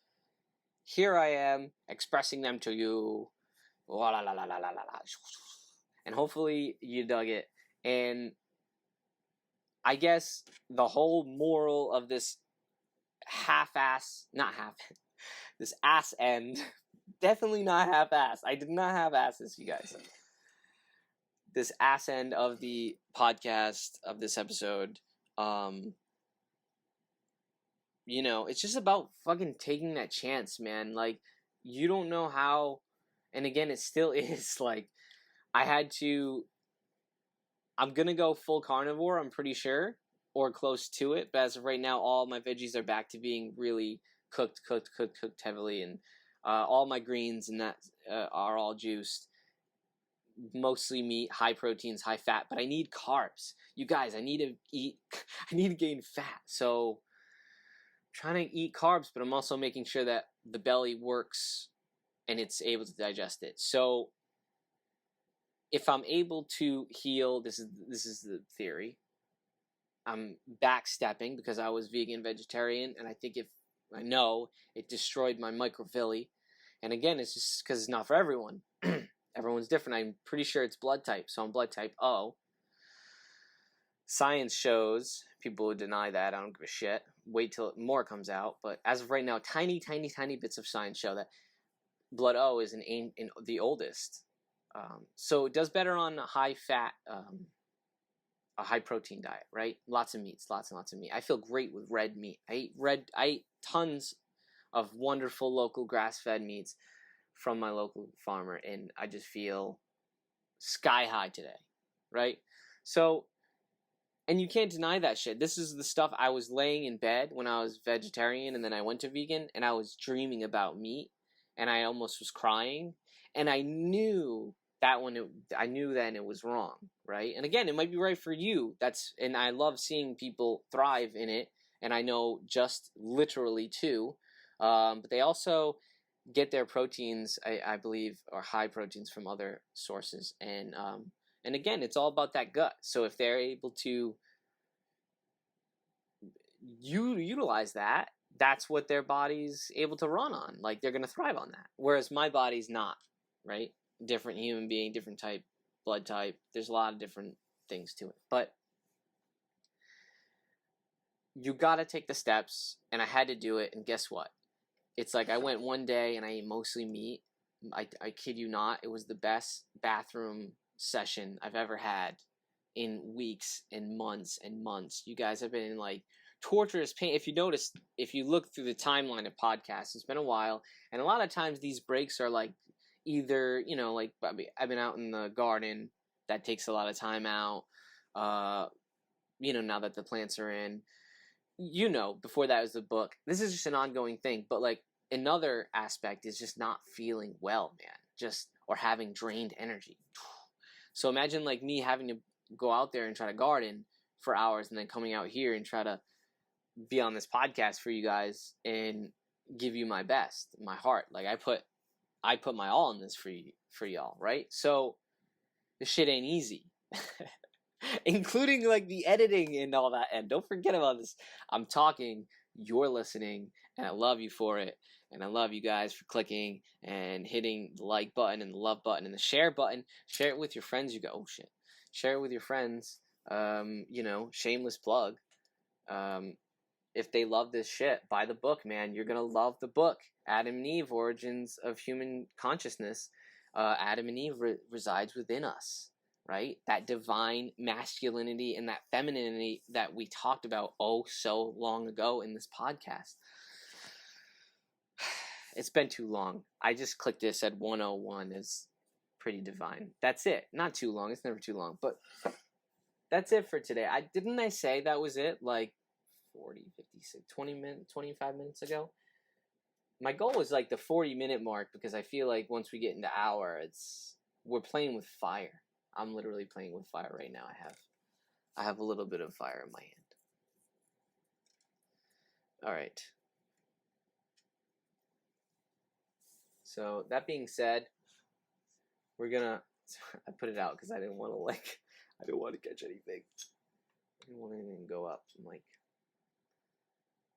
here I am expressing them to you, la la la la la la la, and hopefully you dug it. And I guess the whole moral of this this ass end. Definitely not half-ass. I did not half-ass this, you guys. This ass end of the podcast, of this episode, you know, it's just about fucking taking that chance, man. Like, you don't know how, and again, it still is, like, I'm gonna go full carnivore, I'm pretty sure, or close to it, but as of right now, all my veggies are back to being really cooked heavily, and all my greens and that are all juiced. Mostly meat, high proteins, high fat, but I need carbs. You guys, I need to eat, I need to gain fat. So I'm trying to eat carbs, but I'm also making sure that the belly works and it's able to digest it. So if I'm able to heal, this is the theory. I'm backstepping because I was vegan, vegetarian, and I know it destroyed my microvilli. And again, it's just because it's not for everyone. Everyone's different. I'm pretty sure it's blood type, so I'm blood type O. Science shows, people would deny that, I don't give a shit. Wait till more comes out. But as of right now, tiny bits of science show that blood O is in the oldest. So it does better on a high fat, a high protein diet, right? Lots of meats, lots and lots of meat. I feel great with red meat. I ate tons of wonderful local grass-fed meats from my local farmer, and I just feel sky high today, right? So, and you can't deny that shit. This is the stuff I was laying in bed when I was vegetarian, and then I went to vegan, and I was dreaming about meat, and I almost was crying, and I knew I knew then it was wrong, right? And again, it might be right for you. And I love seeing people thrive in it, and I know just literally too. But they also get their proteins, I believe, or high proteins from other sources. And again, it's all about that gut. So if they're able to utilize that, that's what their body's able to run on. Like, they're going to thrive on that. Whereas my body's not, right? Different human being, different type, blood type. There's a lot of different things to it. But you got to take the steps, and I had to do it, and guess what? It's like I went one day and I ate mostly meat, I kid you not, it was the best bathroom session I've ever had in weeks and months and months. You guys have been in like torturous pain. If you notice, if you look through the timeline of podcasts, it's been a while, and a lot of times these breaks are like either, like I've been out in the garden, that takes a lot of time out. Now that the plants are in, before that was the book. This is just an ongoing thing, but like another aspect is just not feeling well, man, or having drained energy. So imagine like me having to go out there and try to garden for hours and then coming out here and try to be on this podcast for you guys and give you my best, my heart. Like I put my all in this for y'all, right? So this shit ain't easy. Including like the editing and all that. And don't forget about this. I'm talking, you're listening, and I love you for it. And I love you guys for clicking and hitting the like button and the love button and the share button. Share it with your friends. You go, oh shit. Share it with your friends. Shameless plug. If they love this shit, buy the book, man. You're gonna love the book. Adam and Eve, Origins of Human Consciousness. Adam and Eve resides within us. Right? That divine masculinity and that femininity that we talked about so long ago in this podcast. It's been too long. I just clicked this at 101 is pretty divine. That's it. Not too long. It's never too long. But that's it for today. Didn't I say that was it? Like 40, 56, 20 minutes, 25 minutes ago? My goal was like the 40-minute mark because I feel like once we get into hour, we're playing with fire. I'm literally playing with fire right now. I have a little bit of fire in my hand. All right. So that being said, we're gonna. I put it out because I didn't want to catch anything. I didn't want anything to go up.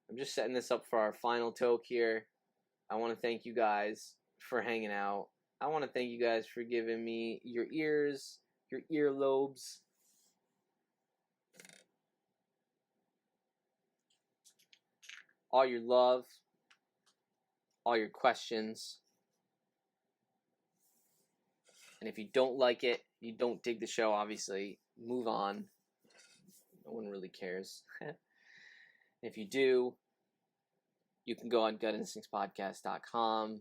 I'm just setting this up for our final talk here. I want to thank you guys for hanging out. I want to thank you guys for giving me your ears, your earlobes. All your love, all your questions. And if you don't like it, you don't dig the show, obviously, move on. No one really cares. If you do, you can go on gutinstinctspodcast.com.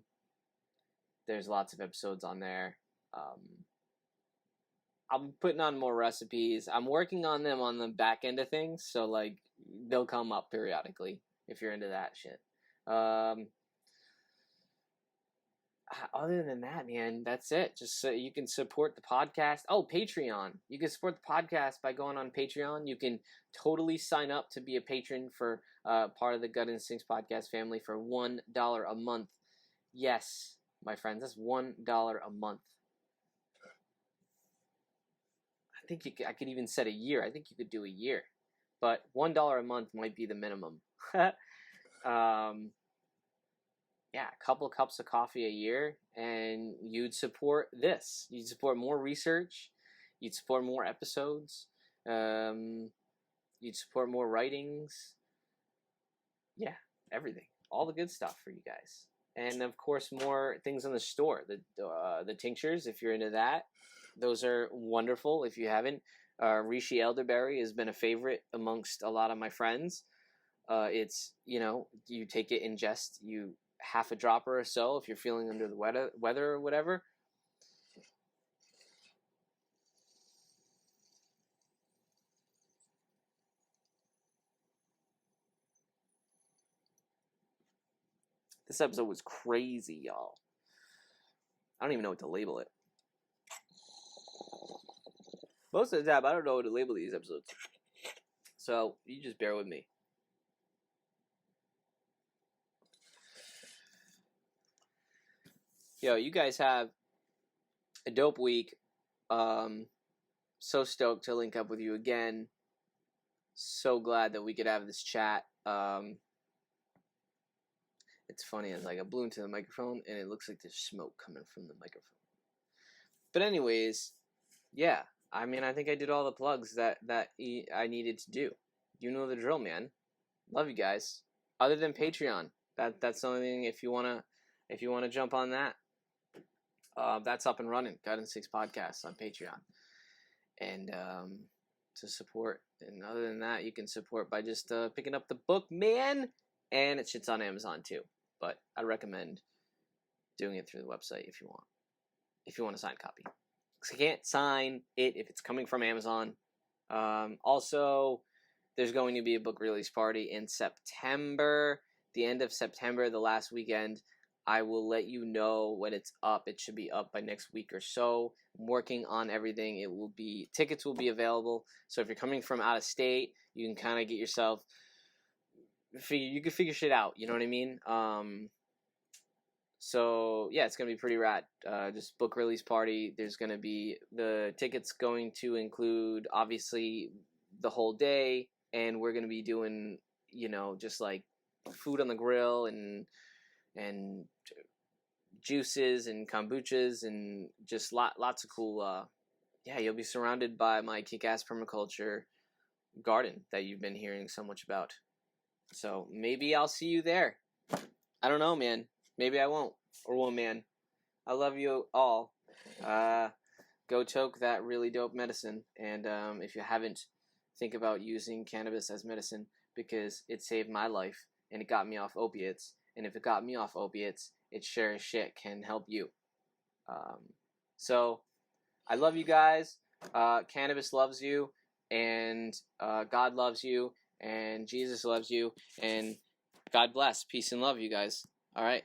There's lots of episodes on there. I'm putting on more recipes. I'm working on them on the back end of things, so like they'll come up periodically if you're into that shit. Other than that, man, that's it. Just so you can support the podcast. Oh, Patreon. You can support the podcast by going on Patreon. You can totally sign up to be a patron for part of the Gut Instincts podcast family for $1 a month. Yes, my friends, that's $1 a month. I think I could even set a year. I think you could do a year. But $1 a month might be the minimum. Yeah, a couple of cups of coffee a year, and you'd support this. You'd support more research. You'd support more episodes. You'd support more writings. Yeah, everything. All the good stuff for you guys. And, of course, more things on the store. The tinctures, if you're into that. Those are wonderful. If you haven't, Rishi Elderberry has been a favorite amongst a lot of my friends. It's, you take it, ingest, you half a dropper or so if you're feeling under the weather or whatever. This episode was crazy, y'all. I don't even know what to label it. Most of the time, I don't know what to label these episodes. So, you just bear with me. Yo, you guys have a dope week. So stoked to link up with you again. So glad that we could have this chat. It's funny, it's like I blew into the microphone and it looks like there's smoke coming from the microphone. But anyways, yeah. I mean, I think I did all the plugs that I needed to do. You know the drill, man. Love you guys. Other than Patreon, that's the only thing. If you wanna jump on that, That's up and running. Guidance 6 Podcast on Patreon. And to support. And other than that, you can support by just picking up the book, man. And it shits on Amazon too. But I recommend doing it through the website if you want. If you want a signed copy. Because I can't sign it if it's coming from Amazon. Also, there's going to be a book release party in September. The end of September, the last weekend. I will let you know when it's up. It should be up by next week or so. I'm working on everything. Tickets will be available. So if you're coming from out of state, you can kind of get yourself, you can figure shit out. You know what I mean? So yeah, it's going to be pretty rad. Just book release party. There's going to be, the tickets going to include obviously the whole day. And we're going to be doing, just like food on the grill and juices and kombuchas and just lots of cool, you'll be surrounded by my kick-ass permaculture garden that you've been hearing so much about. So maybe I'll see you there. I don't know, man. Maybe I won't. Or will, man. I love you all. Go toke that really dope medicine. And if you haven't, think about using cannabis as medicine, because it saved my life and it got me off opiates. And if it got me off opiates, it sure as shit can help you. So, I love you guys. Cannabis loves you. And God loves you. And Jesus loves you. And God bless. Peace and love, you guys. All right.